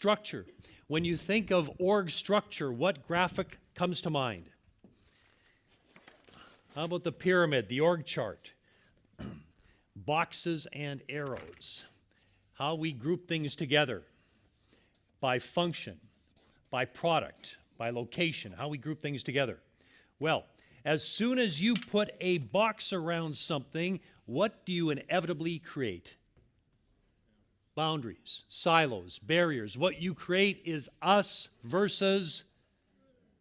structure. When you think of org structure, what graphic comes to mind? How about the pyramid, the org chart? Boxes and arrows. How we group things together by function, by product, by location, how we group things together. Well, as soon as you put a box around something, what do you inevitably create? Boundaries, silos, barriers. What you create is us versus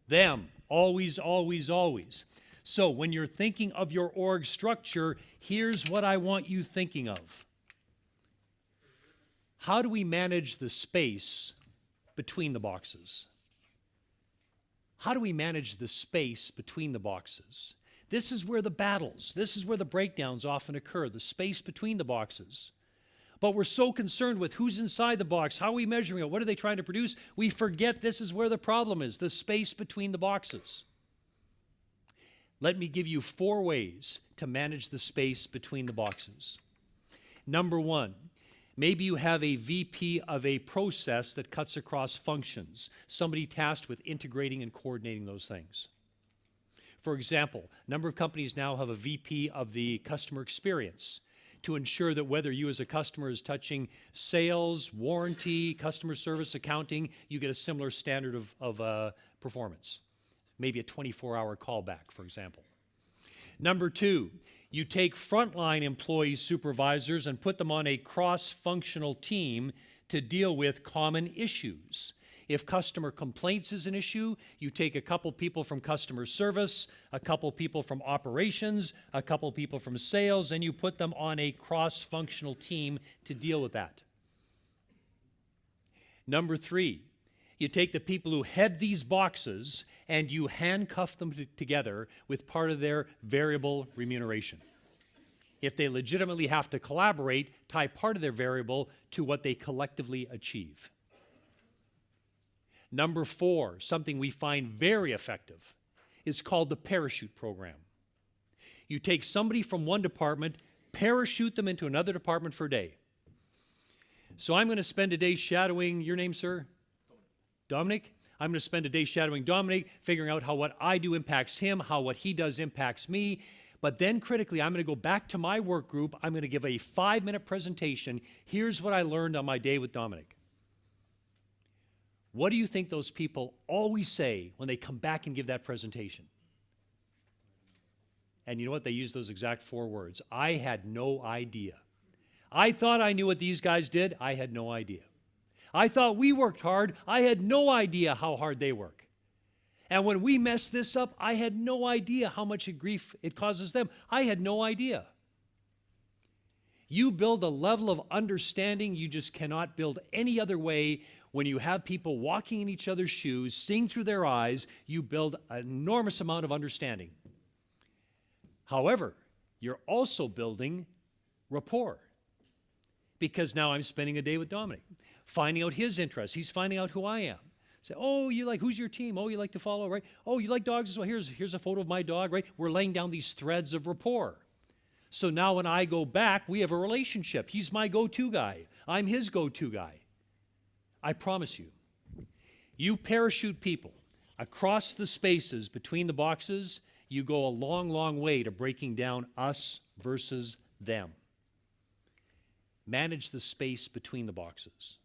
them. Always, always, always. So when you're thinking of your org structure, here's what I want you thinking of. How do we manage the space between the boxes? How do we manage the space between the boxes? This is where the battles, this is where the breakdowns often occur, the space between the boxes. But we're so concerned with who's inside the box, how are we measuring it, what are they trying to produce? We forget this is where the problem is, the space between the boxes. Let me give you 4 ways to manage the space between the boxes. Number 1, maybe you have a VP of a process that cuts across functions, somebody tasked with integrating and coordinating those things. For example, a number of companies now have a VP of the customer experience to ensure that whether you as a customer is touching sales, warranty, customer service, accounting, you get a similar standard of performance. Maybe a 24-hour callback, for example. Number 2, you take frontline employees, supervisors, and put them on a cross-functional team to deal with common issues. If customer complaints is an issue, you take a couple people from customer service, a couple people from operations, a couple people from sales, and you put them on a cross-functional team to deal with that. Number 3, you take the people who head these boxes and you handcuff them together with part of their variable remuneration. If they legitimately have to collaborate, tie part of their variable to what they collectively achieve. Number 4, something we find very effective, is called the parachute program. You take somebody from one department, parachute them into another department for a day. So I'm going to spend a day shadowing, your name, sir? Dominic? I'm going to spend a day shadowing Dominic, figuring out how what I do impacts him, how what he does impacts me. But then critically, I'm going to go back to my work group. I'm going to give a 5-minute presentation. Here's what I learned on my day with Dominic. What do you think those people always say when they come back and give that presentation? And you know what? They use those exact 4 words. I had no idea. I thought I knew what these guys did. I had no idea. I thought we worked hard. I had no idea how hard they work. And when we mess this up, I had no idea how much grief it causes them. I had no idea. You build a level of understanding you just cannot build any other way. When you have people walking in each other's shoes, seeing through their eyes, you build an enormous amount of understanding. However, you're also building rapport. Because now I'm spending a day with Dominic, finding out his interests. He's finding out who I am. Say, oh, you like, who's your team? Oh, you like to follow, right? Oh, you like dogs as well? Here's a photo of my dog, right? We're laying down these threads of rapport. So now when I go back, we have a relationship. He's my go-to guy. I'm his go-to guy. I promise you, you parachute people across the spaces between the boxes, you go a long, long way to breaking down us versus them. Manage the space between the boxes,